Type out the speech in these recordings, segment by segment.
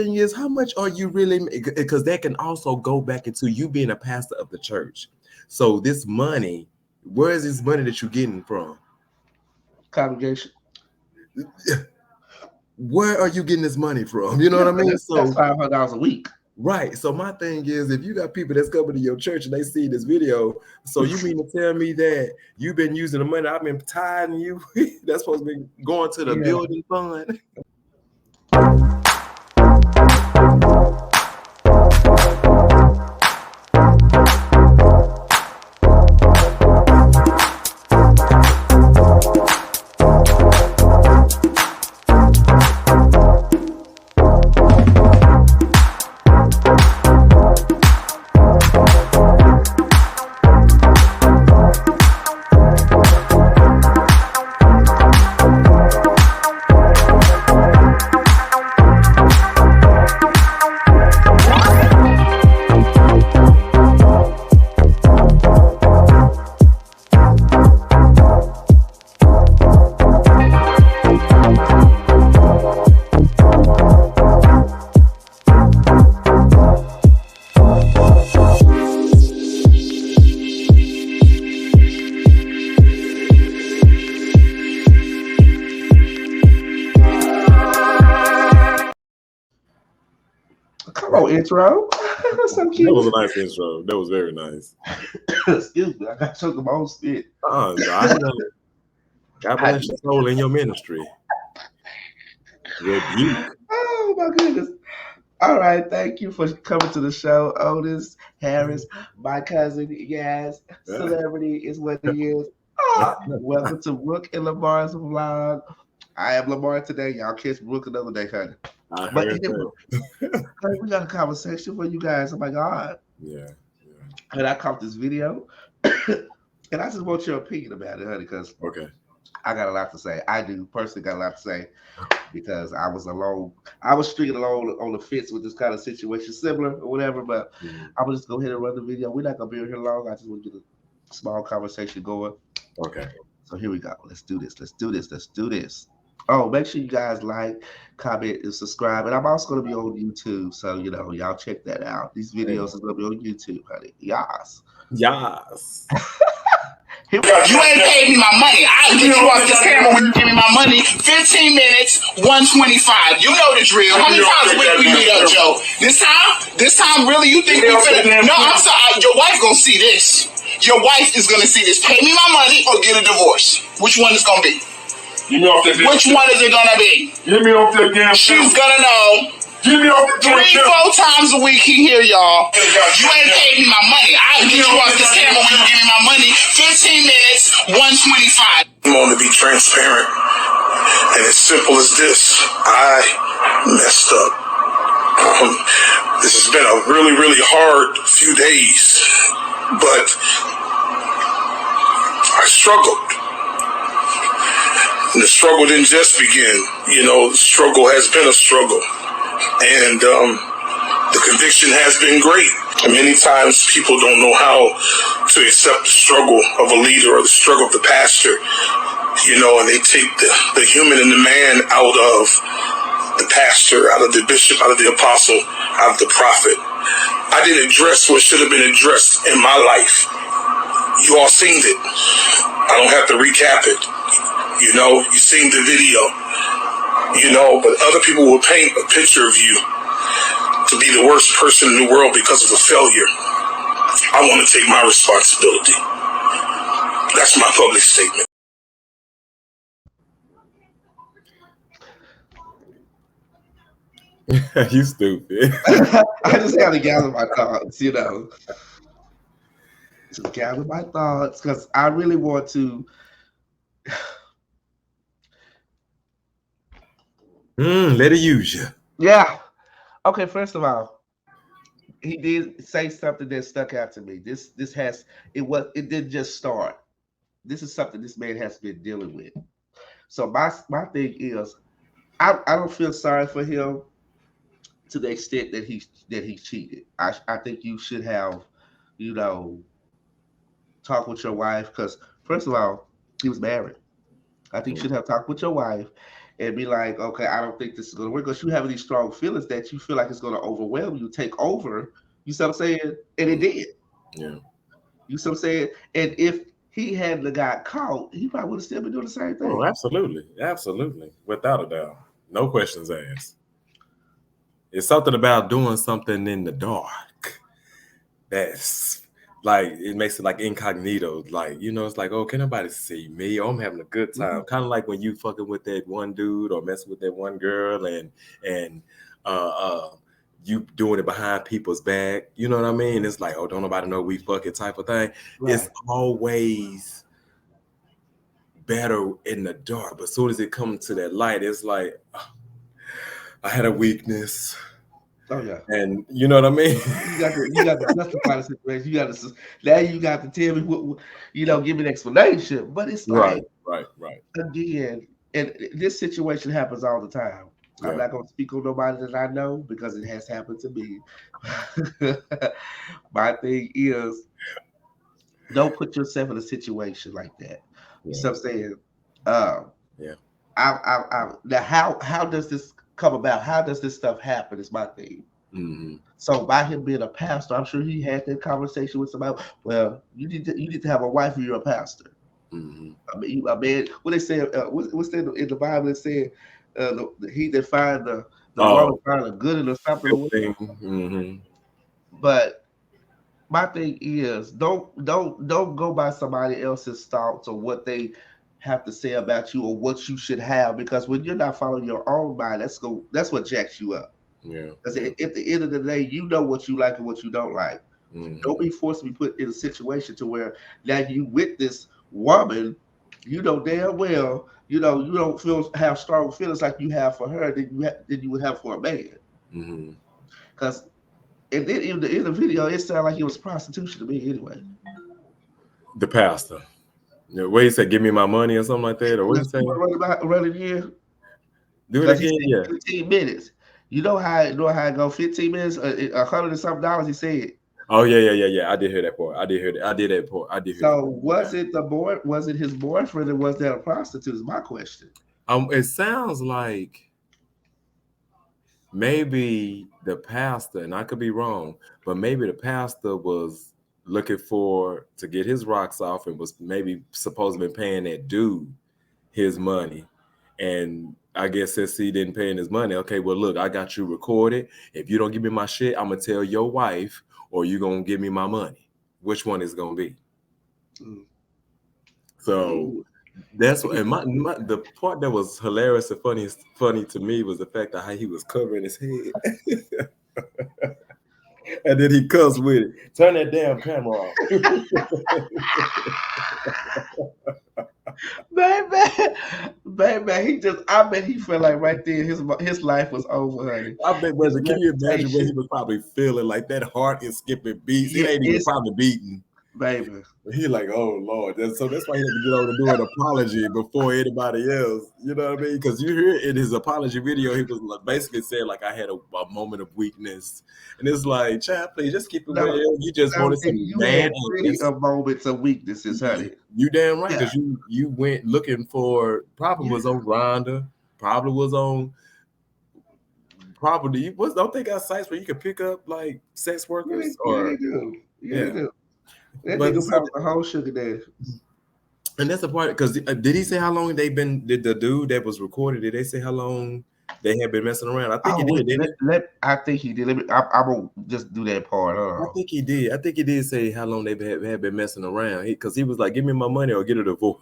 thing is, how much are you really? Because that can also go back into you being a pastor of the church. So this money, where is this money that you're getting from? Congregation. Where are you getting this money from? You know what I mean? So that's $500 a week. Right. So my thing is, if you got people that's coming to your church and they see this video, so you mean to tell me that you've been using the money I've been tithing you? That's supposed to be going to the building fund. Come on, intro. That's so cute. That was a nice intro. That was very nice. Excuse me, I got to choke my own spit. Oh, God bless your soul in your ministry. Rebuke. Oh my goodness. All right, thank you for coming to the show, Otis Harris, my cousin. Yes, celebrity is what he is. Welcome to Book&Lamars Vlog. I am Lamar today. Y'all catch Brooke another day, honey. But we got a conversation for you guys. Oh my God. Yeah. And I caught this video, and I just want your opinion about it, honey, because I got a lot to say. I do personally got a lot to say because I was alone. I was stringing along on the fence with this kind of situation, similar or whatever. But I'm gonna just go ahead and run the video. We're not gonna be here long. I just want to get a small conversation going. Okay. So here we go. Let's do this. Oh, make sure you guys like, comment, and subscribe. And I'm also going to be on YouTube. So, y'all check that out. These videos are going to be on YouTube, honey. Yes. You ain't paid me my money. I'll get you off this camera when you give me my money. 15 minutes, 125. You know the drill. How many times a week we meet up, Joe? This time, really? You think we finna? No, I'm sorry. Your wife gonna see this. Your wife is gonna see this. Pay me my money or get a divorce. Which one is gonna be? Get me off that damn. Which one is it gonna be? Get me off that damn. She's gonna know. Get me off the 3-4 times a week he hear y'all. You ain't paid me my money. I'll get you off this camera when you give me my money. 15 minutes, 125. I want to be transparent. And as simple as this, I messed up. This has been a really, really hard few days. But I struggled. And the struggle didn't just begin. The struggle has been a struggle. And the conviction has been great. And many times people don't know how to accept the struggle of a leader or the struggle of the pastor, and they take the human and the man out of the pastor, out of the bishop, out of the apostle, out of the prophet. I didn't address what should have been addressed in my life. You all seen it. I don't have to recap it. You seen the video, but other people will paint a picture of you to be the worst person in the world because of a failure. I want to take my responsibility. That's my public statement. You stupid. I just got to gather my thoughts, Just gather my thoughts because I really want to. Let it use you. Yeah. Okay, first of all, he did say something that stuck out to me. It didn't just start. This is something this man has been dealing with. So my thing is, I don't feel sorry for him to the extent that he cheated. I think you should have, talk with your wife because first of all, he was married. I think you should have talked with your wife and be like, okay, I don't think this is gonna work, because you have these strong feelings that you feel like it's gonna overwhelm you, take over. You see what I'm saying? And it did. Yeah. You see what I'm saying? And if he hadn't got caught, he probably would have still been doing the same thing. Oh, absolutely. Absolutely. Without a doubt. No questions asked. It's something about doing something in the dark that's like, it makes it like incognito. Like, you know, it's like, oh, can nobody see me? Oh, I'm having a good time. Kind of like when you fucking with that one dude or messing with that one girl and you doing it behind people's back. You know what I mean? It's like, oh, don't nobody know we fucking type of thing. Right. It's always better in the dark. But as soon as it comes to that light, it's like, oh, I had a weakness. Oh yeah. And you know what I mean? You got to justify the situation. Now you got to tell me what, you know, give me an explanation. But it's like, right. Again, and this situation happens all the time. Yeah. I'm not going to speak on nobody that I know because it has happened to me. My thing is, don't put yourself in a situation like that. You see what I'm saying? Yeah. Now, how does this come about? How does this stuff happen? Is my thing. Mm-hmm. So by him being a pastor, I'm sure he had that conversation with somebody. Well, you need to have a wife if you're a pastor. Mm-hmm. I mean, what they say? What's that in the Bible? It said, "He that find the woman find a good or something." Mm-hmm. But my thing is, don't go by somebody else's thoughts or what they have to say about you or what you should have, because when you're not following your own mind, that's what jacks you up. Yeah. Because at the end of the day, you know what you like and what you don't like. Mm-hmm. Don't be forced to be put in a situation to where now you with this woman, you know damn well, you know you don't have strong feelings like you have for her than you would have for a man. Mm-hmm. Because and then in the video, it sounded like it was prostitution to me anyway. The pastor. Yeah, what he said, give me my money or something like that, or what he said? Running here. Do it again, yeah. 15 minutes. You know how it go? 15 minutes, $100 and something dollars. He said. Oh yeah. I did hear that part. I did hear that part. So was it Was it his boyfriend, or was that a prostitute? Is my question. It sounds like maybe the pastor, and I could be wrong, but maybe the pastor was looking to get his rocks off and was maybe supposed to be paying that dude his money. And I guess since he didn't pay him his money, okay, well, look, I got you recorded. If you don't give me my shit, I'm going to tell your wife, or you're going to give me my money. Which one is going to be? So that's what, and the part that was hilarious and funny to me was the fact that how he was covering his head. And then he cussed with it. Turn that damn camera off. Baby, I bet he felt like right there his life was over, honey. I bet, brother, can you imagine what he was probably feeling? Like that heart is skipping beats. It ain't even probably beating. Baby. He like, oh Lord. So that's why he had to get over to do an apology before anybody else. You know what I mean? Because you hear in his apology video, he was like, basically saying like, I had a moment of weakness. And it's like, child, please just keep it real. You just wanted some man of moments of weaknesses, honey. You damn right, because you went looking for, probably was on Grindr, don't they got sites where you can pick up like sex workers? They do. They do. That nigga found the whole sugar daddy. And that's the part, because did he say how long did the dude that was recorded, did they say how long they had been messing around? I think he did, didn't he? I think he did. I'm going to just do that part. I think he did. I think he did say how long they had been messing around. Because he was like, give me my money or get a divorce.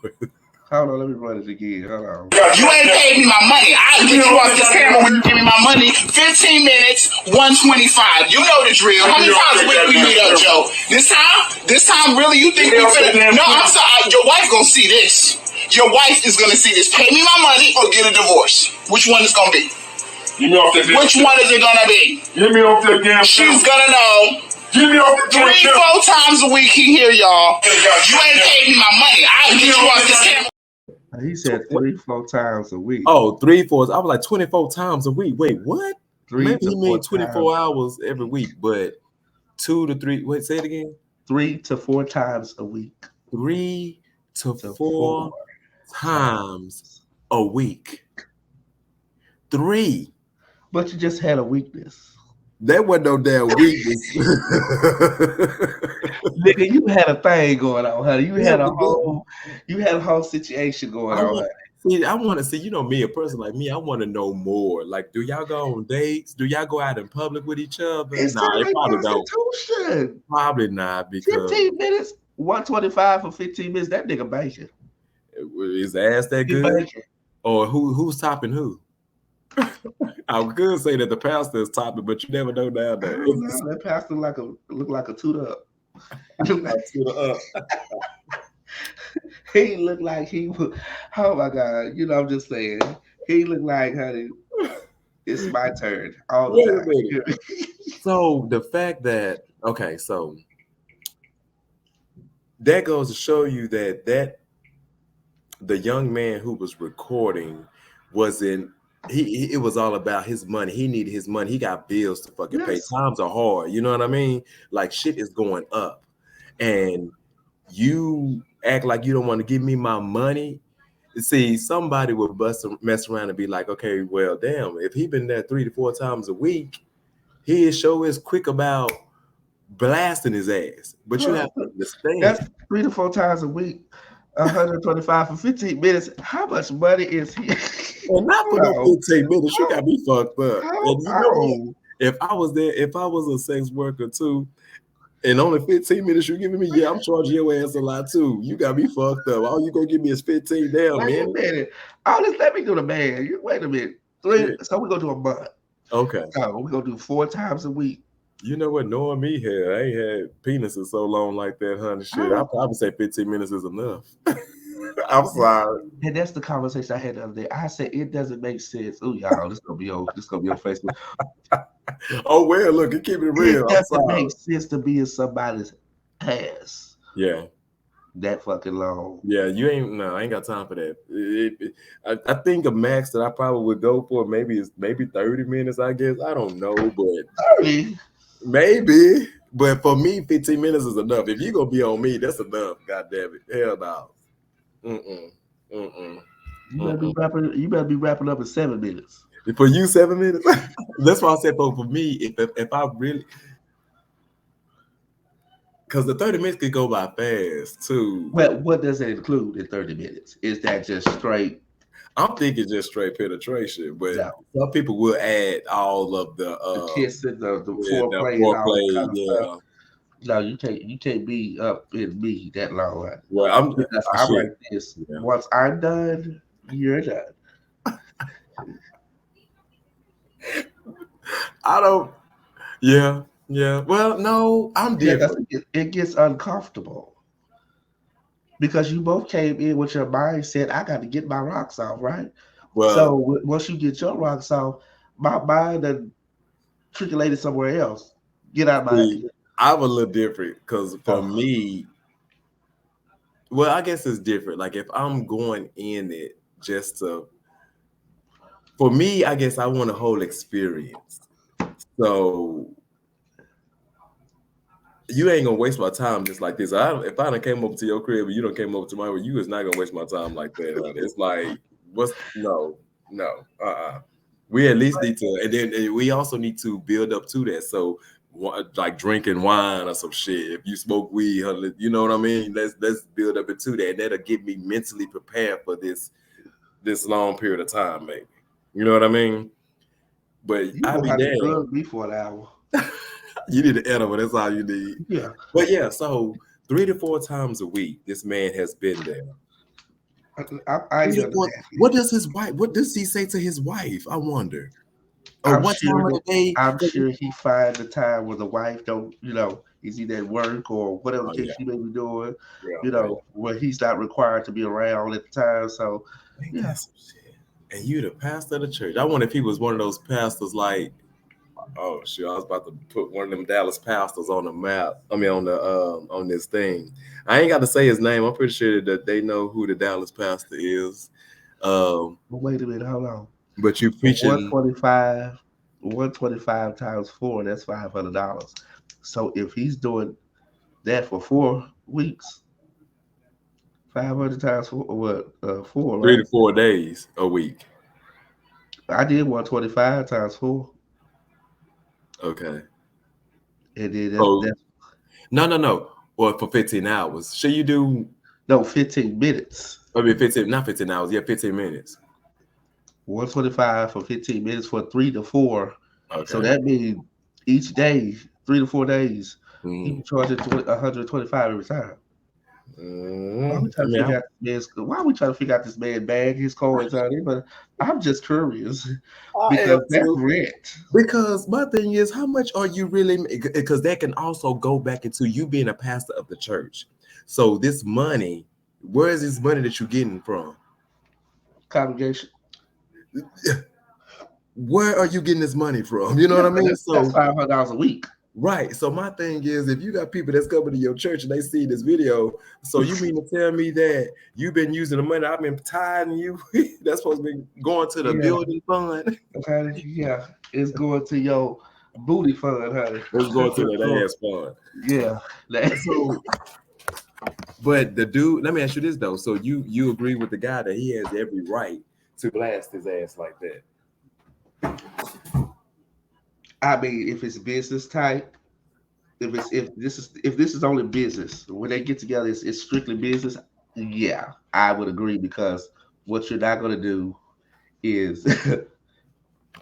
Hold on, let me run it again. Hold on. You ain't paid me my money. I'll get you off this camera when you give me my money. 15 minutes, 125. You know the drill. How many times a week we meet up, Joe? This time, really, you think we finna? No, I'm sorry. Your wife gonna see this. Your wife is gonna see this. Pay me my money or get a divorce. Which one is gonna be? Get me off that damn Which one is it gonna be? Get me off that damn She's gonna know. Get me off the 3-4 times a week he hear y'all. You ain't paid me my money. I'll get you off this camera. He said 3-4 times a week. Oh, 3-4. I was like 24 times a week. Wait, what? 3 Maybe to he mean 24 times. hours every week, but 2 to 3. Wait, say it again. 3 to 4 times a week. 3 to 4 times a week. 3. But you just had a weakness. That wasn't no damn weakness. Nigga, you had a thing going on, honey. You Yeah, had a but whole situation going on, honey. I want to see, you know, me, a person like me, I want to know more. Like, do y'all go on dates? Do y'all go out in public with each other? It's Nah, they like probably don't. prostitution. Probably not, because 15 minutes, 125 for 15 minutes. That nigga banking. is the ass that He good? banking. Or who's topping who? I could say that the pastor is topping, but you never know I nowadays. don't know. That pastor look like a toot up. He looked like he was. Oh my God! You know, I'm just saying. He looked like, honey, it's my turn all the Wait a time. minute. So the fact that so that goes to show you that the young man who was recording wasn't. It was all about his money. He needed his money. He got bills to fucking pay. Yes. Times are hard. You know what I mean? Like shit is going up, and you act like you don't want to give me my money. See, somebody would mess around and be like, okay, well, damn, if he been there 3 to 4 times a week, he sure is quick about blasting his ass. But you have to understand. That's 3 to 4 times a week. 125 for 15 minutes. How much money is he? Well, not for no 15 minutes. You got me fucked up. How- And you know what? If I was there, if I was a sex worker too, and only 15 minutes you giving me, yeah, I'm charging your ass a lot too. You got me fucked up. All you gonna give me is 15 damn Wait a minutes. minute. Oh, let me do the man. Wait a minute. So we're gonna do a month. Okay. So we're gonna do 4 times a week. You know what? Knowing me here, I ain't had penises so long like that, honey. Shit, I probably say 15 minutes is enough. I'm sorry. And that's the conversation I had the other day. I said it doesn't make sense. Oh, y'all, this gonna be on Facebook. Oh well, look, you keep it real. It doesn't make sense to be in somebody's ass. Yeah. That fucking long. Yeah, I ain't got time for that. I think a max that I probably would go for maybe 30 minutes, I guess. I don't know, but 30. Maybe. But for me, 15 minutes is enough. If you're gonna be on me, that's enough. God damn it. Hell no. You better be wrapping up in 7 minutes. For you, 7 minutes? That's why I said for me, if I really, because the 30 minutes could go by fast too. Well, what does it include in 30 minutes? Is that just straight? I'm thinking just straight penetration, but some people will add all of the kissing, the foreplay, and all that kind of stuff. No, you can't be up in me that long. Right? Well, I'm like this. Yeah. Once I'm done, you're done. I don't. Yeah. Well, no, I'm different. It gets uncomfortable because you both came in with your mindset. I got to get my rocks off, right? Well, so once you get your rocks off, my mind and trickulated somewhere else. Get out of my head. I'm a little different because for me, well, I guess it's different. Like if I'm going in it just for me, I guess I want a whole experience. So you ain't gonna waste my time just like this. If I done came over to your crib and you done came over to mine, you is not gonna waste my time like that. It's like, no. We at least need to, and then we also need to build up to that. So like drinking wine or some shit. If you smoke weed, you know what I mean? Let's build up into that. And that'll get me mentally prepared for this long period of time, maybe. You know what I mean? But I'll be there. Drug me for an hour. You need an edible. That's all you need. Yeah. But yeah, so 3 to 4 times a week, this man has been there. What does his wife? What does he say to his wife? I wonder. I'm sure he find the time where the wife don't, is he at work or whatever case she may be doing, where he's not required to be around at the time. So, that's some shit. And you the pastor of the church. I wonder if he was one of those pastors like, oh shit, I was about to put one of them Dallas pastors on the map. I mean, on this thing. I ain't got to say his name. I'm pretty sure that they know who the Dallas pastor is. But wait a minute, hold on. But you preaching 125 times 4, that's $500. So if he's doing that for 4 weeks, 500 times 4, 4, 3 to 4 days a week. I did 125 times 4. Okay. And then So that's no. Well, for 15 hours. Should you do? no 15 minutes. I mean, 15, not 15 hours. Yeah, 15 minutes. 125 for 15 minutes for 3 to 4. So Okay. that means each day, 3 to 4 days, he Mm-hmm. be charging 125 every time. Why we I trying to mean, figure out this man's, why we trying to figure out this man bag his coins out there? But I'm just curious I am because that's too. rent. Because my thing is, how much are you really? Because that can also go back into you being a pastor of the church. So this money, where is this money that you're getting from? Congregation. Where are you getting this money from? You know Yeah, what I but mean? that's So $500 a week. right. So my thing is, if you got people that's coming to your church and they see this video, so you mean to tell me that you've been using the money I've been tithing you? That's supposed to be going to the Yeah. building fund. Okay. Yeah, it's going to your booty fund, honey. It's going to that ass fund. Yeah. So, but the dude, let me ask you this though. So you agree with the guy that he has every right to blast his ass like that? I mean, if it's business type, if this is only business, when they get together, it's strictly business. Yeah, I would agree because what you're not gonna do is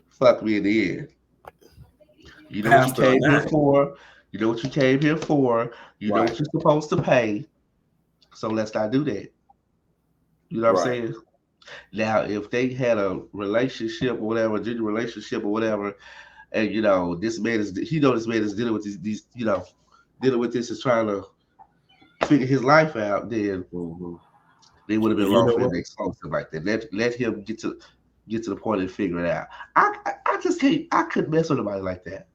fuck me in the end. You know what you Pastor or came here not. for. You know what you came here for. You know Right. what you're supposed to pay. So let's not do that. You know what I'm Right. saying? Now, if they had a relationship or whatever, genuine relationship or whatever, and this man is this man is dealing with these dealing with this is trying to figure his life out, then Mhm. they would have been And you wrong know for him what? to expose him like that. Let him get to the point and figure it out. I just can't. I couldn't mess with anybody like that.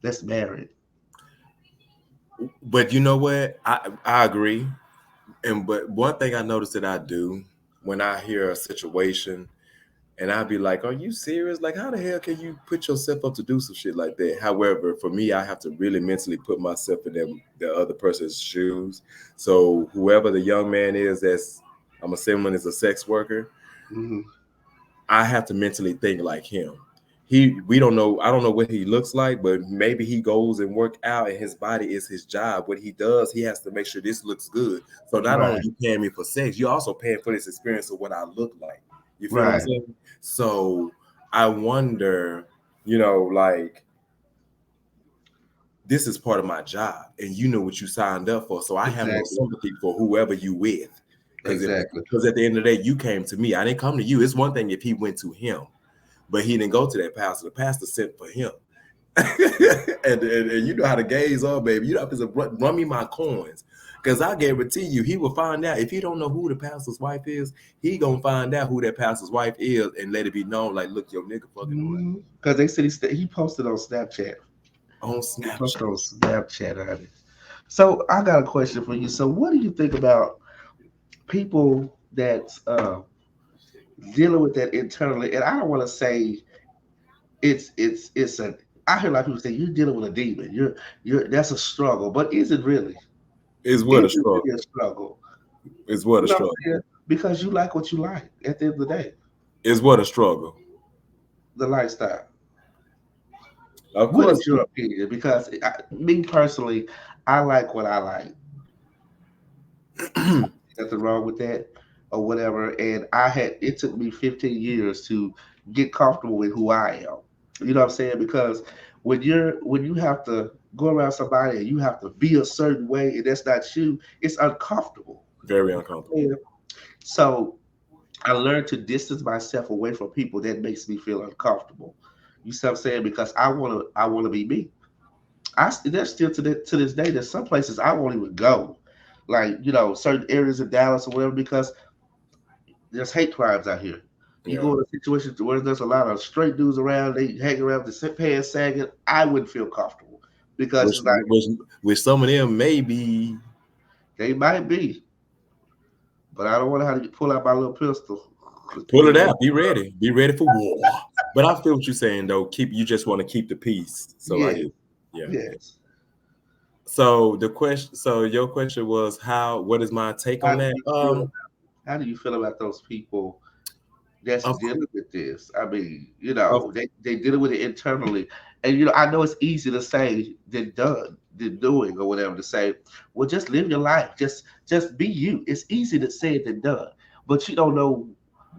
That's married. But you know what? I agree. But one thing I noticed that I do when I hear a situation and I'd be like, are you serious? Like, how the hell can you put yourself up to do some shit like that? However, for me, I have to really mentally put myself in the other person's shoes. So whoever the young man is I'm assuming is a sex worker, Mm-hmm. I have to mentally think like him. We don't know, I don't know what he looks like, but maybe he goes and work out and his body is his job. What he does, he has to make sure this looks good. So not only Right. you paying me for sex, you're also paying for this experience of what I look like. You feel what I'm Right. saying? So I wonder, like, this is part of my job and you know what you signed up for. So I have no Exactly. sympathy for whoever you with. Exactly. Because at the end of the day, you came to me. I didn't come to you. It's one thing if he went to him, but he didn't go to that pastor. The pastor sent for him. and you know how the gays are, baby. You have to run me my coins. Because I guarantee you, he will find out. If he don't know who the pastor's wife is, he gonna find out who that pastor's wife is and let it be known, like, look, your nigga fucking around. Because they said he posted on Snapchat. On He posted on Snapchat. Snapchat, honey. So I got a question for you. So what do you think about people that's dealing with that internally? And I don't want to say it's a. I hear a lot of people say you're dealing with a demon. You're that's a struggle, but is it really? Is what a Is it struggle. really a struggle? Is what You a know what I'm struggle. saying? Because you like what you like at the end of the day, Is what a struggle. the lifestyle. Of What course. is your opinion? Because me personally, I like what I like. Nothing wrong with that or whatever. And it took me 15 years to get comfortable with who I am. You know what I'm saying? Because when you have to go around somebody and you have to be a certain way and that's not you, it's uncomfortable. Very uncomfortable. Yeah. So I learned to distance myself away from people that makes me feel uncomfortable. You see what I'm saying? Because I wanna be me. There's still to this day, there's some places I won't even go, like certain areas of Dallas or whatever, because there's hate crimes out here. You Yeah. go in a situation where there's a lot of straight dudes around, they hang around with the pants sagging. I wouldn't feel comfortable because Which, it's like which some of them may be. they might be, but I don't want to have to pull out my little pistol. Pull it out. Be ready. Be ready for war. But I feel what you're saying, though. You just want to keep the peace. So Yeah. I get, yeah. Yes. So your question was what is my take on that? How do you feel about those people that's Of, dealing with this. I mean, of, they dealing with it internally, and I know it's easy to say than done, than doing, or whatever. To say, well, just live your life, just be you. It's easy to say it than done, but you don't know.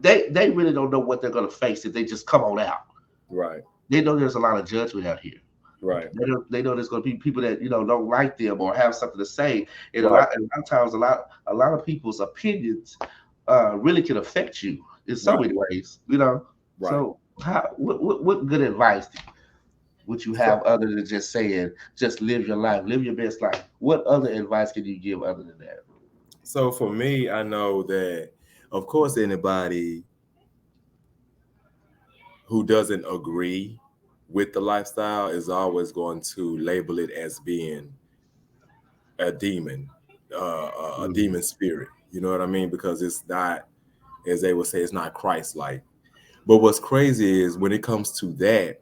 They really don't know what they're gonna face if they just come on out. right, They know there's a lot of judgment out here. right, They know there's going to be people that don't like them or have something to say. And right, a lot of times, a lot of people's opinions really can affect you in so right, many ways. right. So what good advice would you So, have other than just saying just live your life, live your best life? What other advice can you give other than that? so for me, I know that, of course, anybody who doesn't agree with the lifestyle is always going to label it as being a demon, a Mhm. demon spirit. You know what I mean? Because it's not, as they would say, it's not Christ-like. But what's crazy is when it comes to that,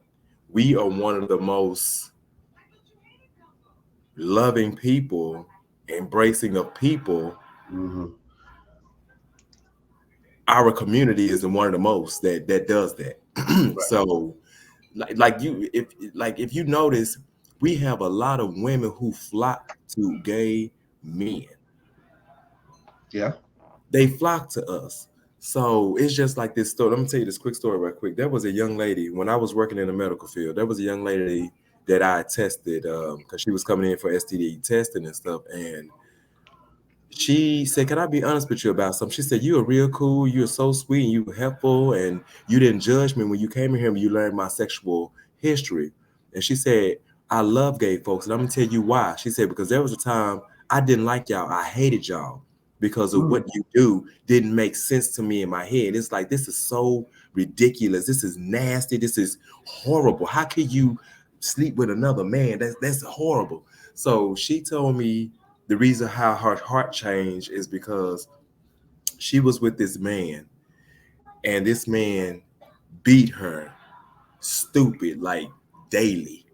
we are one of the most loving people, embracing of people. Mhm. Our community is one of the most that does that. Right. So, like you, if you notice, we have a lot of women who flock to gay men. Yeah. They flock to us. So it's just like this story. Let me tell you this quick story right quick. There was a young lady when I was working in the medical field. There was a young lady that I tested because she was coming in for STD testing and stuff. And she said, "Can I be honest with you about something?" She said, "You are real cool. You're so sweet and you were helpful, and you didn't judge me when you came in here and you learned my sexual history." And she said, "I love gay folks, and I'm gonna tell you why." She said, "Because there was a time I didn't like y'all. I hated y'all because of what Mm. you do didn't make sense to me in my head. It's like this is so ridiculous. This is nasty. This is horrible. How could you sleep with another man? That's horrible." So she told me the reason how her heart changed is because she was with this man, and this man beat her stupid like daily.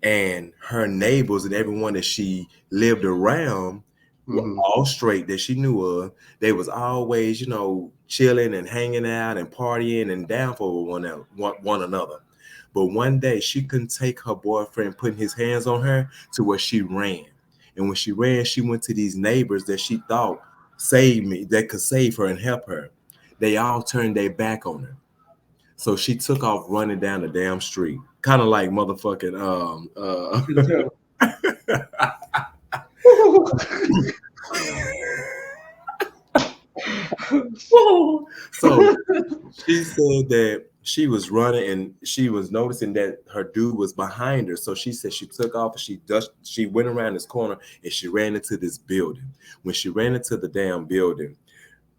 And her neighbors and everyone that she lived around were Mhm. all straight that she knew of. They was always, chilling and hanging out and partying and down for one another. But one day she couldn't take her boyfriend putting his hands on her to where she ran. And when she ran, she went to these neighbors that she thought that could save her and help her. They all turned their back on her. So she took off running down the damn street, kind of like motherfucking So she said that she was running and she was noticing that her dude was behind her. So she said she took off and she went around this corner and she ran into this building. When she ran into the damn building,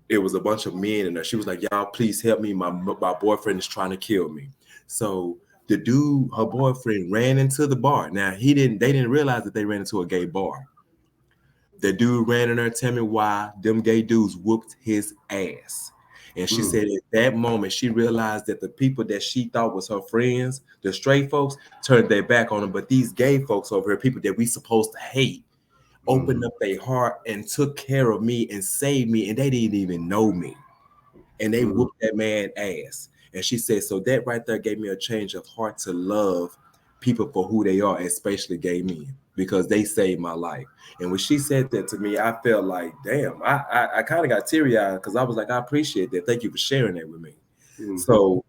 it was a bunch of men in there. She was like, "Y'all, please help me. My boyfriend is trying to kill me." So the dude, her boyfriend, ran into the bar. Now they didn't realize that they ran into a gay bar. The dude ran in there, tell me why them gay dudes whooped his ass. And she Mm. said at that moment she realized that the people that she thought was her friends, the straight folks, turned their back on them. But these gay folks over here, people that we supposed to hate, opened Mhm. up their heart and took care of me and saved me, and they didn't even know me. And they Mhm. whooped that man ass. And she said, so that right there gave me a change of heart to love people for who they are, especially gay men, because they saved my life. And when she said that to me, I felt like, damn, I kind of got teary-eyed because I was like, I appreciate that. Thank you for sharing that with me. Mhm. So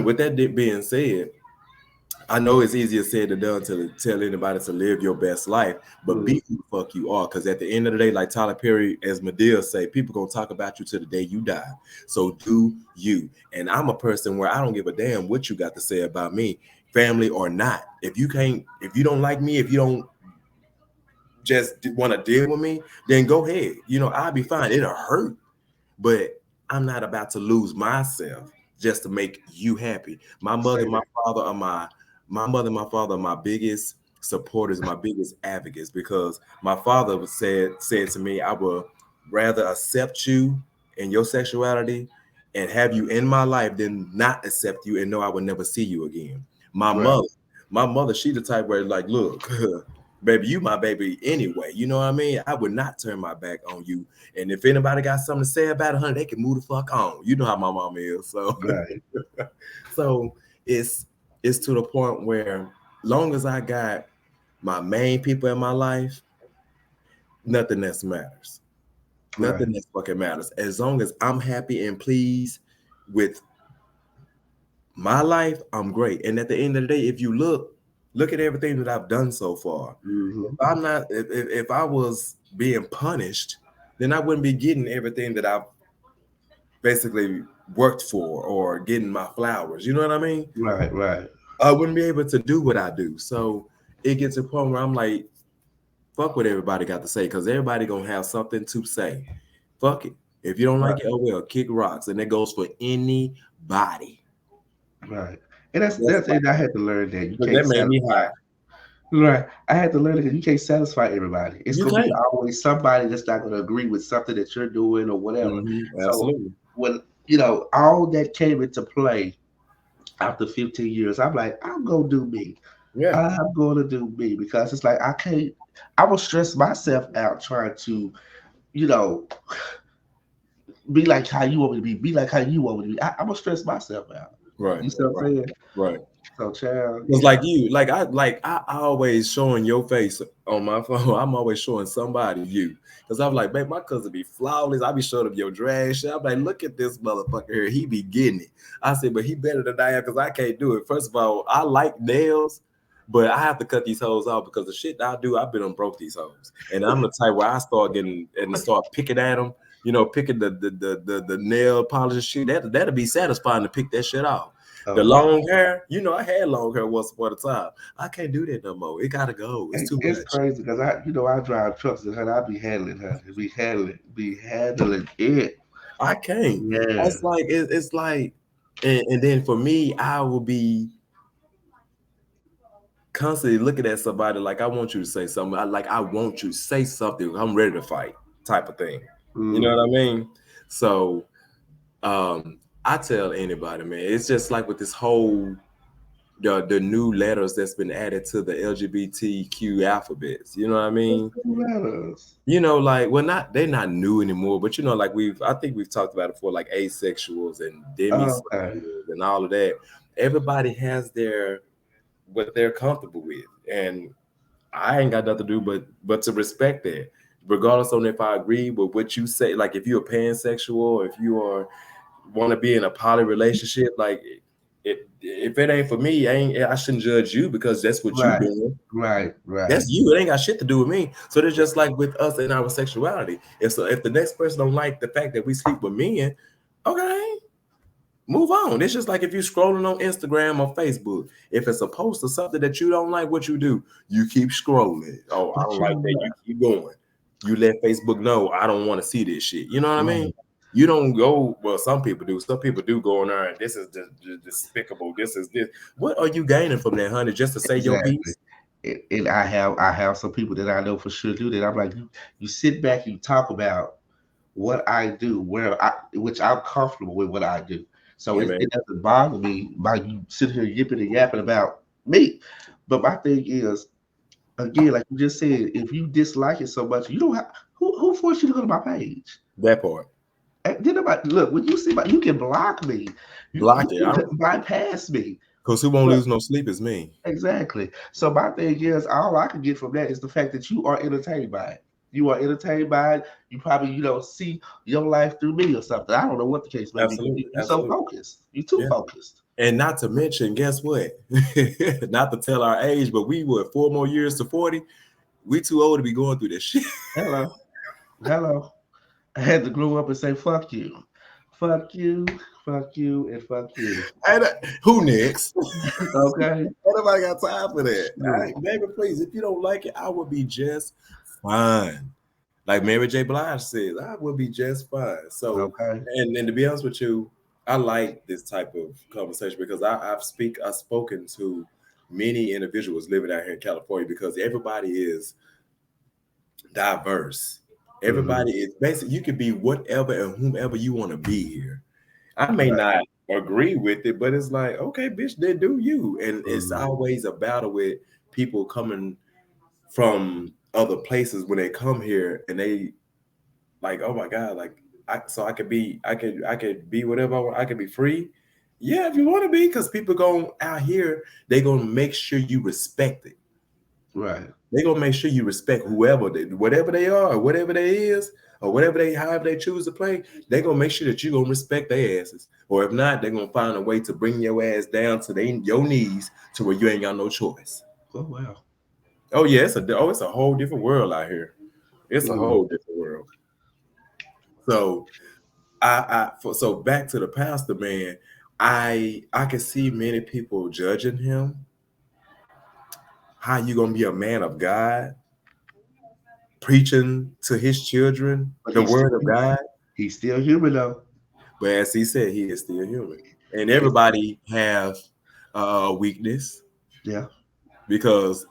with that being said, I know it's easier said than done to tell anybody to live your best life, but Mhm. be who the fuck you are. Because at the end of the day, like Tyler Perry, as Medea say, people gonna talk about you to the day you die. So do you. And I'm a person where I don't give a damn what you got to say about me, family or not. If you don't like me, if you don't just want to deal with me, then go ahead. I'll be fine. It'll hurt, but I'm not about to lose myself just to make you happy. My mother Say and my that. father are my mother and my father are my biggest supporters, my biggest advocates, because my father said to me, I would rather accept you and your sexuality and have you in my life than not accept you and know I would never see you again. My Right. mother, my mother, she the type where like, look, baby, you my baby anyway. You know what I mean? I would not turn my back on you. And if anybody got something to say about it, honey, they can move the fuck on. You know how my mom is. So, Right. so it's to the point where long as I got my main people in my life, nothing else matters. Nothing else fucking matters. As long as I'm happy and pleased with my life, I'm great. And at the end of the day, if you look at everything that I've done so far. Mm-hmm. If I was being punished, then I wouldn't be getting everything that I've basically worked for or getting my flowers. You know what I mean? Right. I wouldn't be able to do what I do. So it gets to a point where I'm like, fuck what everybody got to say, because everybody gonna have something to say. Fuck it. If you don't like it, oh well, kick rocks. And that goes for anybody. Right. And that's and I had to learn that you can't That made me satisfy. high. Right. I had to learn that you can't satisfy everybody. It's You gonna be can't. always somebody that's not gonna agree with something that you're doing or whatever. Absolutely. So when all that came into play after 15 years, I'm like, I'm gonna do me. Yeah. I'm gonna do me, because it's like I will stress myself out trying to, be like how you want me to be like how you want me to be. I'm gonna stress myself out. Right. You see what I'm saying? Right. So, child, It's like you, I always showing your face on my phone. I'm always showing somebody you, because I'm like, babe, my cousin be flawless. I be showing up your drag shit. I'm like, look at this motherfucker here. He be getting it. I said, but he better than I am, because I can't do it. First of all, I like nails, but I have to cut these hoes off because the shit that I do, I've been on broke these hoes, and I'm the type where I start getting and start picking at them. Picking the nail polish shit. That'll be satisfying to pick that shit off. The long hair, I had long hair once upon a time. I can't do that no more. It gotta go. It's too much. It's crazy because I drive trucks and I be handling her. Be handling it. I can't. Yeah. It's like, and then for me, I will be constantly looking at somebody like, I want you to say something. I want you to say something. I'm ready to fight, type of thing. You know what I mean? So, I tell anybody, man, it's just like with this whole the new letters that's been added to the LGBTQ alphabets. You know what I mean? Letters. They're not new anymore, but I think we've talked about it before, like asexuals and demisexuals and all of that. Everybody has what they're comfortable with, and I ain't got nothing to do but to respect that, regardless on if I agree with what you say. Like if you're a pansexual, or if you want to be in a poly relationship, like if it ain't for me, I shouldn't judge you, because that's what you're doing. Right. That's you. It ain't got shit to do with me. So it's just like with us and our sexuality. If the next person don't like the fact that we sleep with men, okay, move on. It's just like if you're scrolling on Instagram or Facebook. If it's a post or something that you don't like, what you do, you keep scrolling. Oh, I don't like that. You keep going. You let Facebook know, I don't want to see this shit. You know what I mean? You don't go. Well, some people do. Some people do go in there and this is despicable. This is this. What are you gaining from that, honey? Just to say your piece? And I have some people that I know for sure do that. I'm like, you sit back, you talk about what I do, which I'm comfortable with what I do. So it doesn't bother me by you sitting here yipping and yapping about me. But my thing is, again, like you just said, if you dislike it so much, you don't have who forced you to go to my page? That part. And then look, when you see you can block me. You can bypass me. Because who won't lose no sleep is me. Exactly. So my thing is, all I can get from that is the fact that you are entertained by it. You are entertained by it. You probably, see your life through me or something. I don't know what the case may be. You're so focused. You're too focused. And not to mention, guess what? Not to tell our age, but we were 4 more years to 40. We too old to be going through this shit. Hello. I had to grow up and say, fuck you. Fuck you, and fuck you. Who next? Okay. Nobody got time for that. Right, baby, please, if you don't like it, I will be just fine. Like Mary J. Blige says, I will be just fine. So, and to be honest with you, I like this type of conversation because I've spoken to many individuals living out here in California, because everybody is diverse. Everybody is basically, you can be whatever and whomever you want to be here. I may not agree with it, but it's like, okay, bitch, then do you. And it's always a battle with people coming from other places when they come here and they like, oh my God, like I could be whatever I want. I could be free. Yeah, if you want to be, because people going out here, they gonna make sure you respect it. Right. They gonna make sure you respect whatever they are, or whatever they is, or however they choose to play. They gonna make sure that you gonna respect their asses. Or if not, they're gonna find a way to bring your ass down to your knees to where you ain't got no choice. Oh wow. Oh yeah, it's a whole different world out here. It's a whole different world. So so back to the pastor, man. I can see many people judging him. How you gonna be a man of God, preaching to his children But the word of God? He's still human though. But as he said, he is still human, and everybody have a weakness. Yeah. Because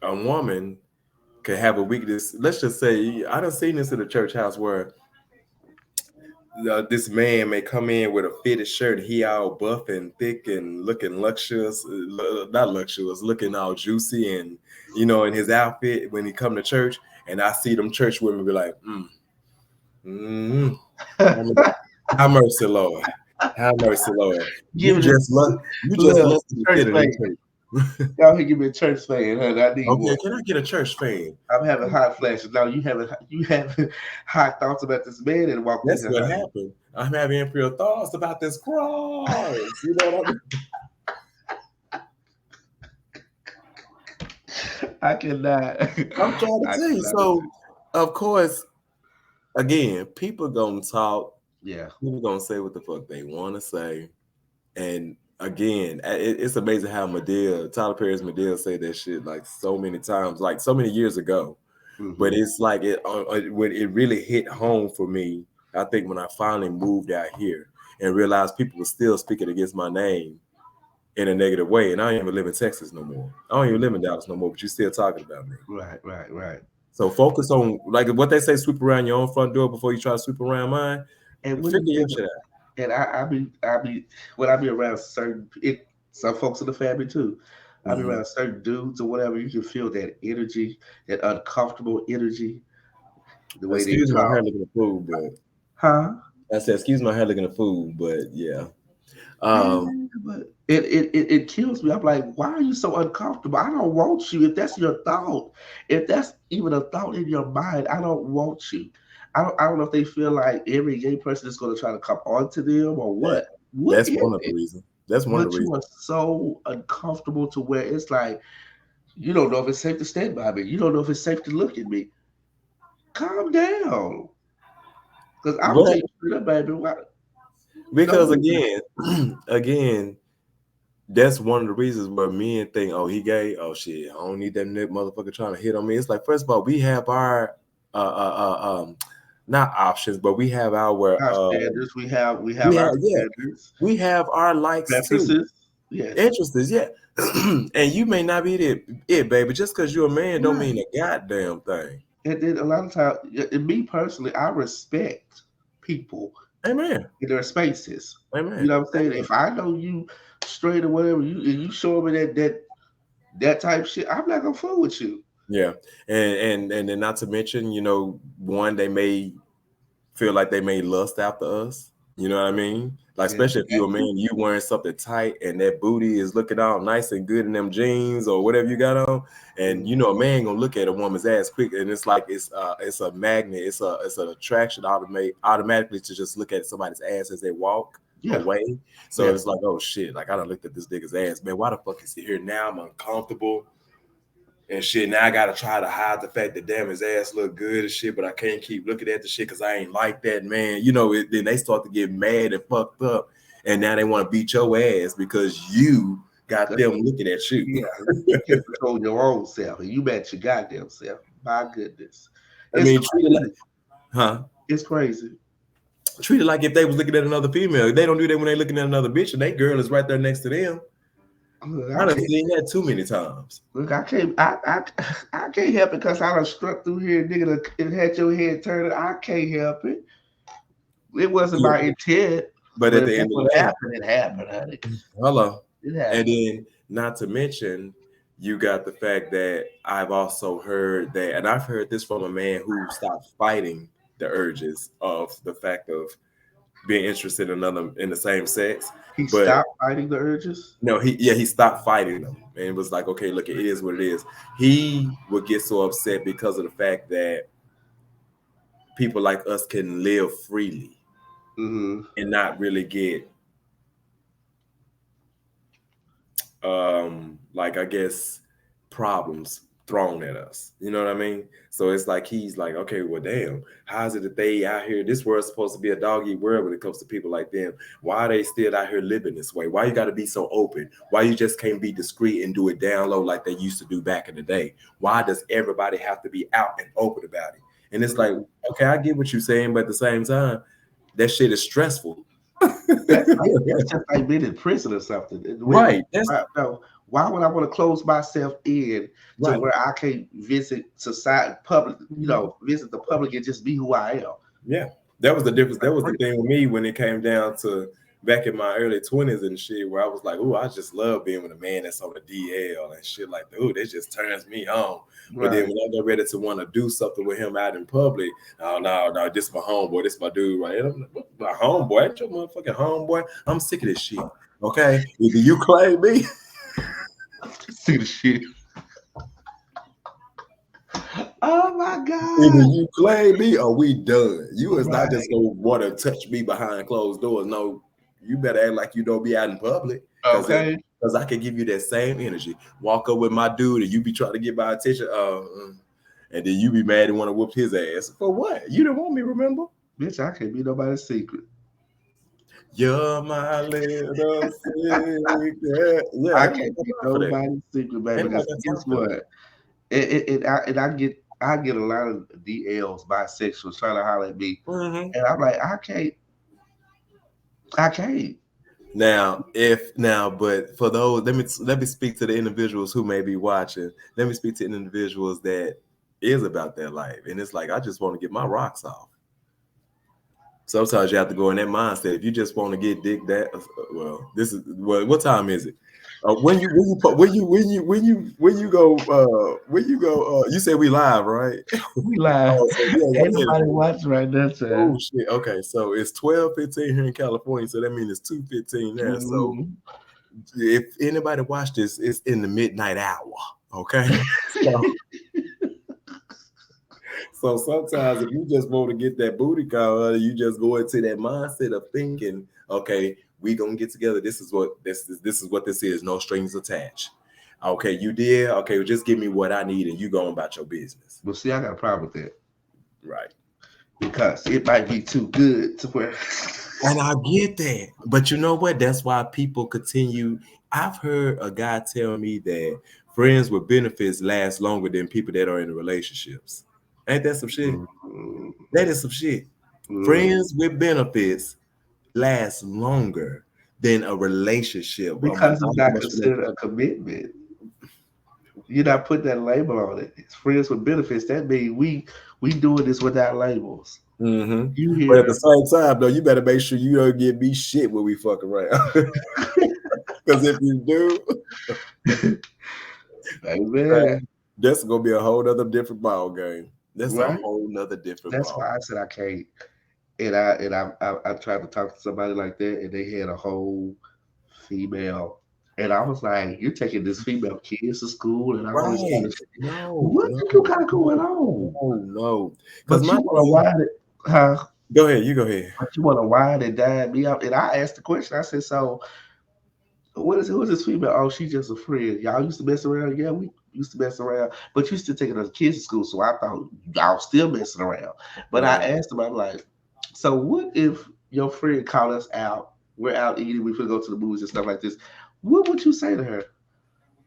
a woman can have a weakness. Let's just say I done seen this in the church house where this man may come in with a fitted shirt. He all buff and thick and looking luxurious, not luxurious, looking all juicy and in his outfit when he come to church. And I see them church women be like, have mercy, Lord. Have mercy, Lord. You just love to fit in church. Y'all can give me a church fan, honey. I need one. Can I get a church fan? I'm having hot flashes. Now you having hot thoughts about this man and walking. That's what happened. I'm having impure thoughts about this cross. You know what I mean? I cannot. I'm trying to tell you. So, of course, again, people gonna talk. Yeah. People gonna say what the fuck they want to say, and again, it's amazing how Tyler Perry's Medea say that shit like so many times, like so many years ago. Mm-hmm. But it's like when it really hit home for me, I think when I finally moved out here and realized people were still speaking against my name in a negative way. And I don't even live in Texas no more. I don't even live in Dallas no more, but you're still talking about me. Right. So focus on, like what they say, sweep around your own front door before you try to sweep around mine. And figure your shit out. And I be when I be around some folks in the family too. I be around certain dudes or whatever. You can feel that energy, that uncomfortable energy. The way excuse my hair looking at food, but I said excuse my hair looking at food, but yeah. But it kills me. I'm like, why are you so uncomfortable? I don't want you. If that's your thought, if that's even a thought in your mind, I don't want you. I don't know if they feel like every gay person is going to try to come onto them or what. That's one of the reasons. That's one of the reasons. But you are so uncomfortable to where it's like, you don't know if it's safe to stand by me. You don't know if it's safe to look at me. Calm down. Because I'm going to tell you straight up, baby. Because again, that's one of the reasons where men think, oh, he gay. Oh, shit, I don't need that motherfucker trying to hit on me. It's like, first of all, we have our not options, but we have our standards. We have our standards. We have our likes too. Yeah. Interests, yeah. And you may not be it, baby. Just because you're a man don't mean a goddamn thing. And then a lot of times, and me personally, I respect people. Amen. In their spaces. Amen. You know what I'm saying? If I know you straight or whatever, you show me that type of shit, I'm not gonna fool with you. Yeah, and then not to mention, one, they may feel like they may lust after us. You know what I mean? Like, especially if you're a man, you wearing something tight and that booty is looking all nice and good in them jeans or whatever you got on, and a man gonna look at a woman's ass quick, and it's like it's a magnet, it's an attraction automatically to just look at somebody's ass as they walk away. So it's like, oh shit, like I done looked at this nigga's ass, man. Why the fuck is he here now? I'm uncomfortable. And shit, now I gotta try to hide the fact that damn his ass look good and shit, but I can't keep looking at the shit because I ain't like that, man. Then they start to get mad and fucked up, and now they want to beat your ass because you got them looking at you. Yeah, you can't control your own self, and you bet your goddamn self. My goodness, treat it like, it's crazy. Treat it like if they was looking at another female. They don't do that when they looking at another bitch, and that girl is right there next to them. I done seen that too many times. Look, I can't help it because I done struck through here, nigga, and had your head turned. I can't help it. It wasn't my intent. But at the end of the day, it happened, honey. Hello. It happened. And then, not to mention, you got the fact that I've also heard that, and I've heard this from a man who stopped fighting the urges of the fact of being interested in the same sex. He But stopped fighting the urges. no, he stopped fighting them and was like, okay, look, it is what it is. He would get so upset because of the fact that people like us can live freely Mm-hmm. and not really get like I guess problems thrown at us. You know what I mean? So it's like he's like, okay, well, damn, how is it that they out here? This world's supposed to be a dog eat world when it comes to people like them. Why are they still out here living this way? Why you got to be so open? Why you just can't be discreet and do it down low like they used to do back in the day? Why does everybody have to be out and open about it? And it's like, okay, I get what you're saying, but at the same time, that shit is stressful. That's just like being in prison or something. Right. Why would I want to close myself in to Right. where I can't visit society, public, visit the public and just be who I am? Yeah, that was the difference. That was the thing with me when it came down to back in my early 20s and shit, where I was like, "Ooh, I just love being with a man that's on the DL and shit like that. Ooh, that just turns me on." But then when I got ready to want to do something with him out in public, oh no, this my homeboy, this my dude, right? And I'm like, my homeboy, ain't your motherfucking homeboy. I'm sick of this shit. Okay, either you claim me. See the shit. Oh my God. Either you claim me or we done. You is not just gonna want to touch me behind closed doors. No, you better act like you don't be out in public. Okay. Because I can give you that same energy. Walk up with my dude and you be trying to get my attention. And then you be mad and want to whoop his ass. For what? You didn't want me, remember? Bitch, I can't be nobody's secret. You're my little secret. Yeah, I can't be nobody's secret, baby. Because guess what? I get a lot of DLs, bisexuals trying to holler at me, and I'm like, I can't. But for those, let me speak to the individuals who may be watching. Let me speak to individuals that is about their life, and it's like I just want to get my rocks off. Sometimes you have to go in that mindset. If you just want to get dick that, well, this is what time is it? When you go, you said we live, right? We live. Oh, so yeah, everybody watching right now. Oh shit. Okay, so it's 12:15 here in California, so that means it's 2:15 there. So if anybody watch this, it's in the midnight hour. Okay. So sometimes if you just want to get that booty call, you just go into that mindset of thinking, okay, we gonna get together. This is what this is. No strings attached. Okay, you did. Okay, well, just give me what I need, and you going about your business. Well, see, I got a problem with that. Right. Because it might be too good to where. And I get that, but you know what? That's why people continue. I've heard a guy tell me that friends with benefits last longer than people that are in relationships. Ain't that some shit? That is some shit. Friends with benefits last longer than a relationship. Because it's not considered a commitment. You're not putting that label on it. It's friends with benefits. That means we doing this without labels. Mm-hmm. But at the same time, though, you better make sure you don't get me shit when we fuck around. Because if you do, amen, that's gonna be a whole other different ball game. That's a whole nother different. That's why I said I can't. And I tried to talk to somebody like that, and they had a whole female, and I was like, "You're taking this female kids to school, and I want to say, what you kind of going on? No, because you want to wide it, huh? Go ahead, you go ahead. But you want to wide and dine me up, and I asked the question. I said, "So, who is this female? Oh, she's just a friend. Y'all used to mess around. Yeah, we used to mess around, but you still taking those kids to school. So I thought y'all still messing around. But I asked him, I'm like, so what if your friend called us out? We're out eating. We could go to the movies and stuff like this. What would you say to her?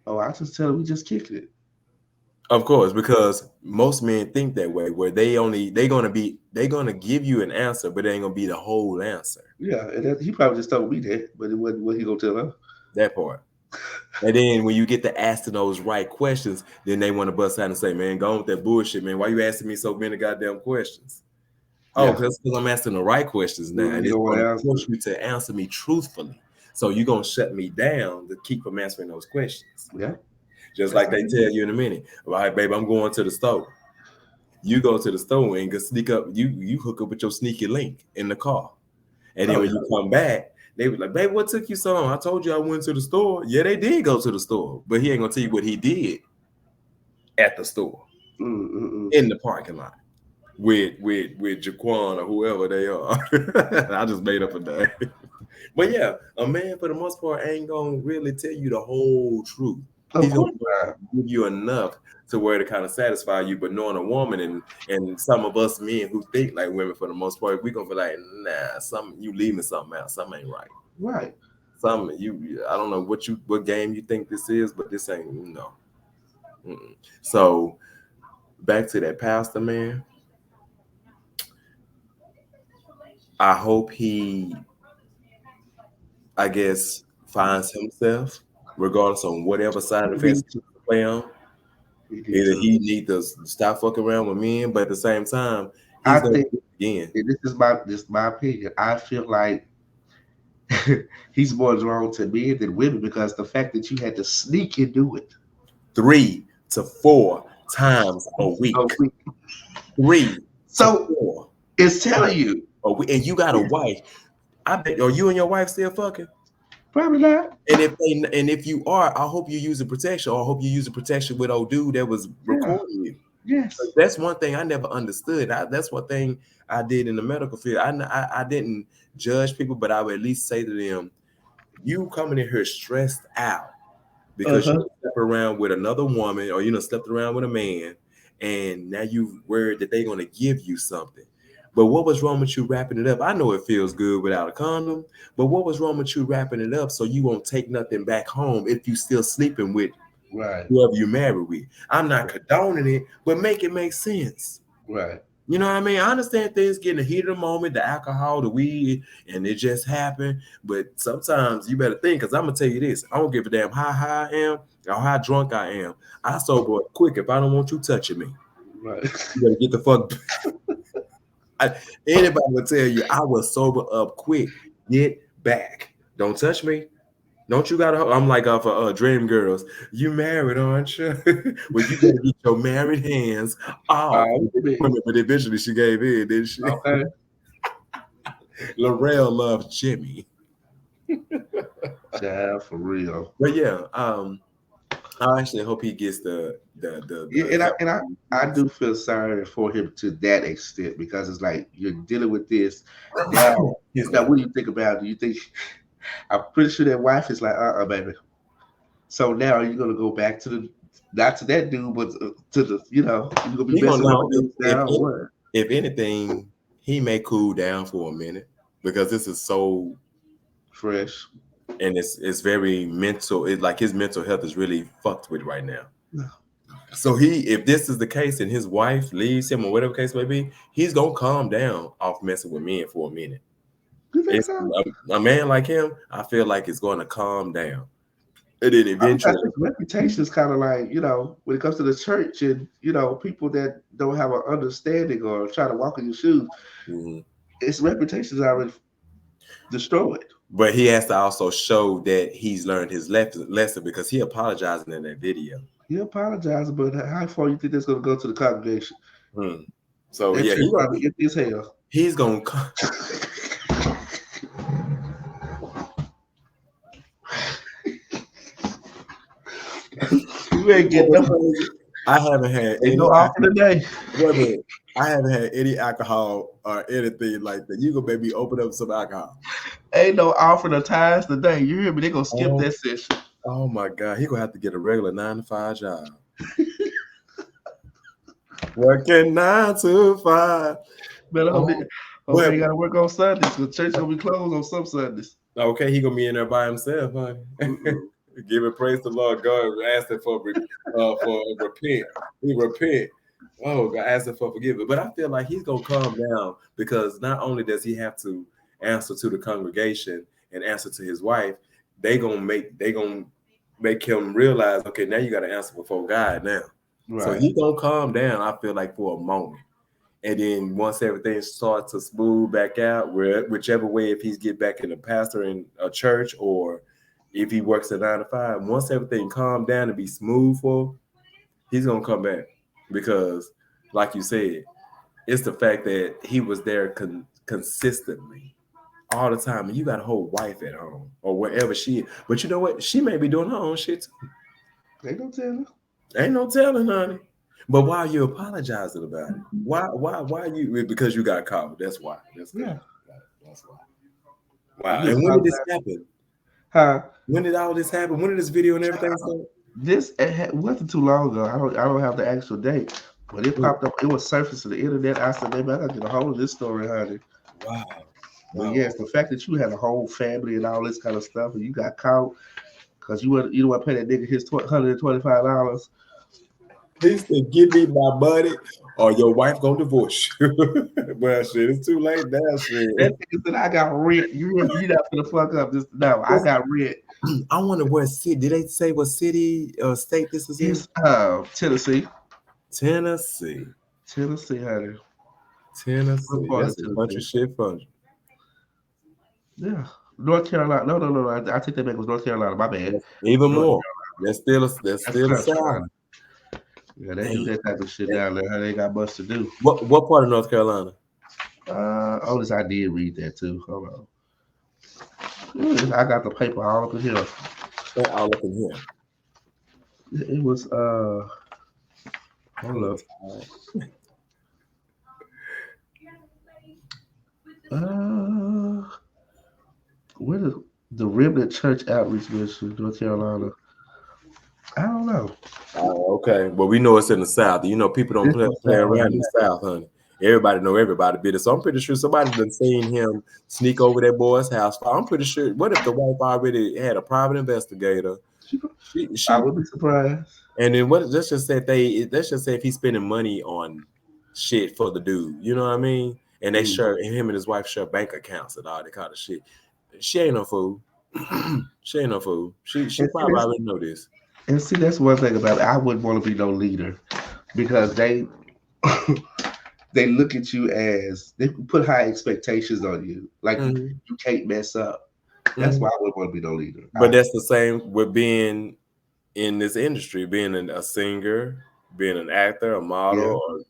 Oh, I just tell her we just kicked it. Of course, because most men think that way, where they're gonna give you an answer, but it ain't gonna be the whole answer. Yeah, and he probably just told me that, but it wasn't what he gonna tell her. That part. And then when you get to asking those right questions, then they want to bust out and say, man, go on with that bullshit, man. Why you asking me so many goddamn questions? Oh, because I'm asking the right questions now. And it's going to force you to answer me truthfully. So you're going to shut me down to keep from answering those questions. Yeah. Just like they tell you in a minute. All right, babe, I'm going to the store. You go to the store and go sneak up. You hook up with your sneaky link in the car, and then when you come back, they were like, "Babe, what took you so long? I told you I went to the store." Yeah, they did go to the store, but he ain't gonna tell you what he did at the store in the parking lot with Jaquan or whoever they are. I just made up a name. But yeah, a man for the most part ain't gonna really tell you the whole truth. He's gonna give you enough to where to kind of satisfy you. But knowing a woman and some of us men who think like women for the most part, we gonna be like, nah, you leaving something out, something ain't right. Right. Something I don't know what game you think this is, but this ain't no. So back to that pastor man. I hope he, I guess, finds himself, regardless on whatever side of the fence he play on. Either he need to stop fucking around with men, but at the same time, he's gonna do it again. This is my opinion. I feel like he's more drawn to men than women because the fact that you had to sneak and do it 3 to 4 times a week. 3 so to 4. It's telling you. And you got a wife. I bet. Are you and your wife still fucking? Probably not. And if you are, I hope you use the protection, or I hope you use the protection with old dude that was recording you. Yes. That's one thing I never understood. That's one thing I did in the medical field. I didn't judge people, but I would at least say to them, you coming in here stressed out because you slept around with another woman, or slept around with a man, and now you worried that they're going to give you something. But what was wrong with you wrapping it up? I know it feels good without a condom, but what was wrong with you wrapping it up so you won't take nothing back home if you still sleeping with whoever you married with? I'm not condoning it, but make it make sense. Right. You know what I mean? I understand things get in the heat of the moment, the alcohol, the weed, and it just happened. But sometimes you better think, because I'm going to tell you this. I don't give a damn how high I am or how drunk I am. I sober up quick if I don't want you touching me. Right. You better get the fuck... Anybody will tell you I will sober up quick. Get back. Don't touch me. Don't you gotta? I'm like for Dream Girls. You married, aren't you? Well, you gotta get your married hands off. But eventually she gave in, didn't she? Okay. Laurel loves Jimmy. Yeah, for real. But yeah, I actually hope he gets the I do feel sorry for him to that extent because it's like you're dealing with this now. Now, what do you think about it? Do you think I'm pretty sure that wife is like, baby. So now are you gonna go back to not to that dude, but to the you're gonna be messing with now? If anything, he may cool down for a minute because this is so fresh. And it's very mental. It's like his mental health is really fucked with right now. No. So if this is the case and his wife leaves him or whatever case may be, he's gonna calm down off messing with men for a minute. A man like him, I feel like it's going to calm down. And then eventually, his reputation is kind of like, when it comes to the church and people that don't have an understanding or try to walk in your shoes, his reputation is already destroyed. But he has to also show that he's learned his lesson because he apologizing in that video. He apologized, but how far you think that's going to go to the congregation? So that he's probably get this hell. He's going to. You ain't getting no. I haven't had any offer today. I haven't had any alcohol or anything like that. You gonna maybe open up some alcohol. Ain't no offering of ties today. You hear me? They gonna skip that session. Oh my God, he gonna have to get a regular 9-to-5 job. Working 9 to 5. But he gotta work on Sundays. The church gonna be closed on some Sundays. Okay, he gonna be in there by himself, honey. Giving praise to the Lord. God asking for repent. He repent. Oh, God asking for forgiveness. But I feel like he's gonna calm down because not only does he have to answer to the congregation and answer to his wife, they gonna make him realize, okay, now you got to answer before God now. Right. So he's gonna calm down. I feel like for a moment, and then once everything starts to smooth back out, whichever way, if he's get back in the pastor in a church or if he works a 9 to 5, once everything calm down and be smooth for him, he's gonna come back because, like you said, it's the fact that he was there consistently all the time, and you got a whole wife at home or wherever she is. But you know what? She may be doing her own shit too. Ain't no telling. Ain't no telling, honey. But why are you apologizing about it? Why you? Because you got caught. That's why. That's why. Wow. And when did this happen? Huh? When did all this happen? When did this video and everything start? This wasn't too long ago. I don't have the actual date, but it popped up. It was surfacing the internet. I said, "Baby, I gotta get a hold of this story, honey." Wow. But yes, the fact that you had a whole family and all this kind of stuff, and you got caught because you don't want to pay that nigga his $125. He said, "Give me my money, or your wife gonna divorce you." Well, shit, it's too late now. Shit. That nigga said, "I got rent." You not gonna fuck up this now. I got rent. I wonder what city. Did they say what city or state this is in? It's Tennessee. Tennessee, honey. Tennessee. That's a bunch of shit fun. Yeah, North Carolina. No. I take that back. It was North Carolina. My bad. Even more. That's still a sound. Yeah, they do that type of shit down there. How they got much to do. What part of North Carolina? Oldest I did read that too. Hold on. I got the paper all up in here. All up in here. It was hold up. Where is the Remnant Church Outreach Ministry, North Carolina? I don't know. Oh, okay. Well, we know it's in the South. You know, people don't play around in the South, honey. Everybody know everybody bit it. So I'm pretty sure somebody done seen him sneak over that boy's house. I'm pretty sure. What if the wife already had a private investigator? I would be surprised. And then let's just say if he's spending money on shit for the dude, you know what I mean? And they share, him and his wife share bank accounts and all that kind of shit. She ain't no fool. She ain't no fool. She probably already know this. And see, that's one thing about it. I wouldn't want to be no leader because they they look at you as they put high expectations on you. Like you can't mess up. That's why I wouldn't want to be no leader. But that's the same with being in this industry, being a singer, being an actor, a model, or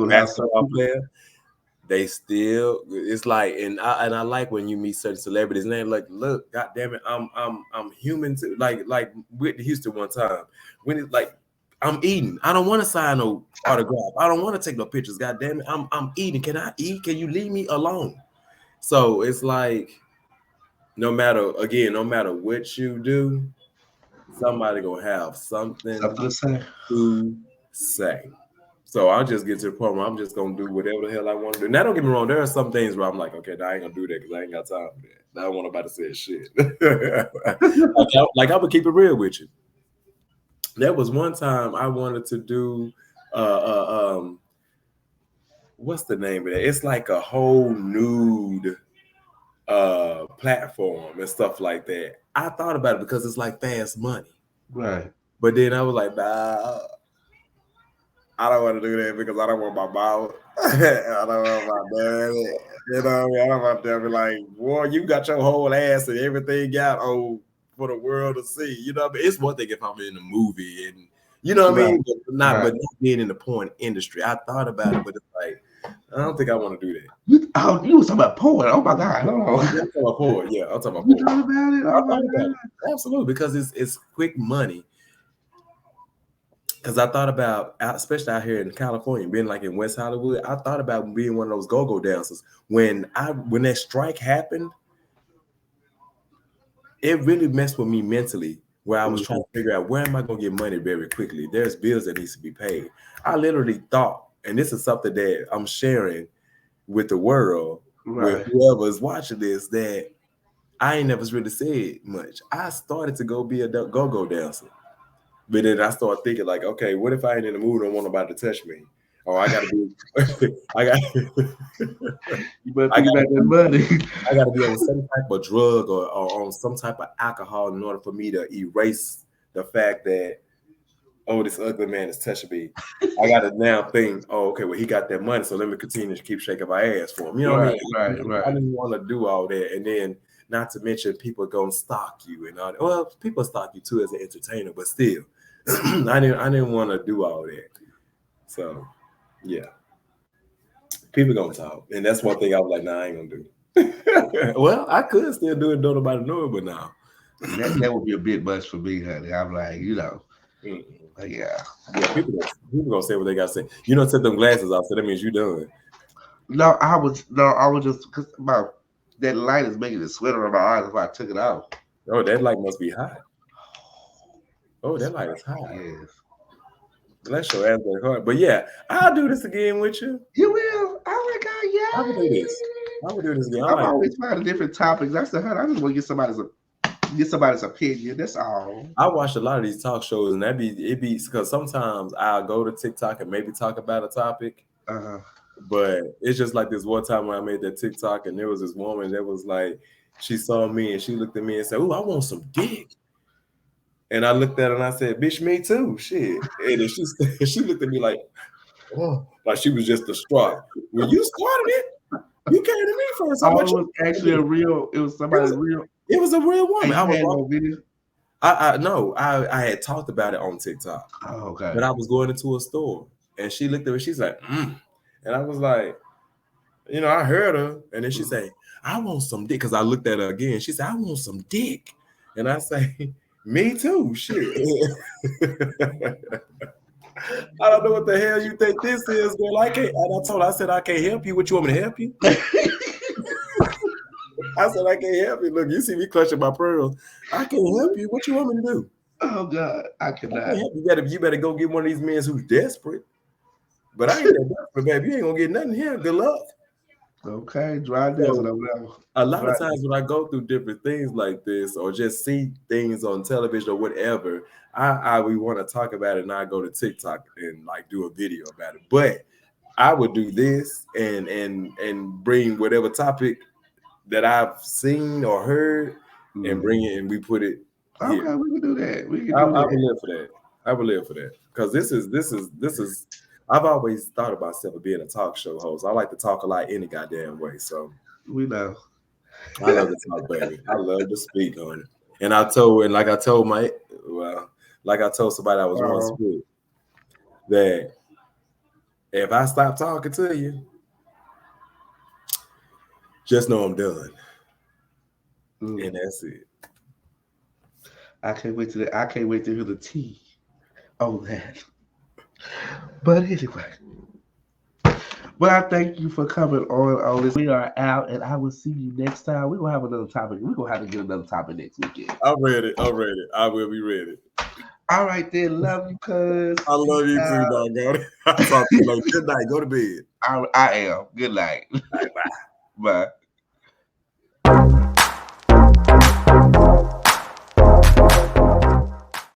basketball player. They still, it's like, and I like when you meet certain celebrities and they're like, look, God damn it, I'm human too. Like Whitney Houston one time, when it's like, I'm eating. I don't want to sign no autograph. I don't want to take no pictures. God damn it, I'm eating. Can I eat? Can you leave me alone? So it's like, no matter what you do, somebody gonna have something to say. So I'll just get to the point where I'm just gonna do whatever the hell I want to do. Now, don't get me wrong, there are some things where I'm like, okay, I ain't gonna do that because I ain't got time for that. I don't want nobody to say shit. like I would keep it real with you. There was one time I wanted to do what's the name of it? It's like a whole nude platform and stuff like that. I thought about it because it's like fast money. Right. But then I was like, nah, I don't want to do that because I don't want my mouth. I don't want my daddy. You know what I mean? I don't want to be like, boy, you got your whole ass and everything out for the world to see. You know what I mean? It's one thing if I'm in a movie and you know what I mean? But not being in the porn industry. I thought about it, but it's like, I don't think I want to do that. You was talking about porn. Oh my God. I'm talking about porn. Yeah, I'm talking about porn. You thought about it? Oh my God. Absolutely, because it's quick money. Because I thought about, especially out here in California, being like in West Hollywood, I thought about being one of those go-go dancers. When that strike happened, it really messed with me mentally, where I was trying to figure out where am I going to get money very quickly. There's bills that needs to be paid. I literally thought, and this is something that I'm sharing with the world, with whoever is watching this, that I ain't never really said much. I started to go be a go-go dancer. But then I started thinking like, okay, what if I ain't in the mood and want nobody to touch me? Or I gotta be, you better think about that money. I gotta be on some type of drug or on some type of alcohol in order for me to erase the fact that, oh, this ugly man is touching me. I gotta now think, oh, okay, well, he got that money, so let me continue to keep shaking my ass for him. You know what I mean? Right. I didn't want to do all that. And then not to mention people gonna stalk you and all that. Well, people stalk you too as an entertainer, but still, I didn't want to do all that. So, yeah, people gonna talk, and that's one thing I was like, nah, I ain't gonna do. Well, I could still do it, don't nobody know it, but now that would be a bit much for me, honey. I'm like, you know, yeah. People gonna say what they gotta say. You don't take them glasses off, so that means you done. No, I was just because about that light is making it sweat on my eyes if I took it out. Oh, that light must be hot. Oh, that light is hot. Yes. Bless your ass that hard. But yeah, I'll do this again with you. You will? Oh my God, yeah. I will do this. I will do this again. I'm always finding different topics. I said, I just want to get somebody's opinion. That's all. I watch a lot of these talk shows, and it be because sometimes I'll go to TikTok and maybe talk about a topic. But it's just like this one time when I made that TikTok, and there was this woman that was like, she saw me and she looked at me and said, "Oh, I want some dick." And I looked at her and I said, "Bitch, me too." Shit. And then she looked at me like, oh, like she was just distraught. When you started it, you came to me first. It was actually it was somebody real. It was a real woman. I had talked about it on TikTok. Oh, okay. But I was going into a store and she looked at me, she's like, And I was like, I heard her. And then she said, "I want some dick." Because I looked at her again. She said, "I want some dick." And I say, "Me too." Shit. I don't know what the hell you think this is, girl. I told her, I said, "I can't help you. What, you want me to help you?" I said, "I can't help you. Look, you see me clutching my pearls. I can't help you. What you want me to do?" Oh God, I cannot. I help you. You better go get one of these men who's desperate. But I ain't that desperate, baby. You ain't gonna get nothing here. Good luck. Okay, dry desert over there. A lot of times when I go through different things like this, or just see things on television or whatever, we want to talk about it, and I go to TikTok and like do a video about it. But I would do this and bring whatever topic that I've seen or heard and bring it, and we put it. Okay, here. we can do that. I would live for that. I would live for that because this is. I've always thought about myself as being a talk show host. I like to talk a lot any goddamn way. So we know. I love to talk, baby. I love to speak on it. And I told somebody I was once with that if I stop talking to you, just know I'm done. And that's it. I can't wait to hear the tea on that. But anyway, well, I thank you for coming on this. We are out, and I will see you next time. We're gonna have another topic. We're gonna have to get another topic next weekend. I'm ready. I will be ready. All right, then. Love you, cuz. I love you too, dog. I'll talk to you later. Good night. Go to bed. I am. Good night. Bye. Bye.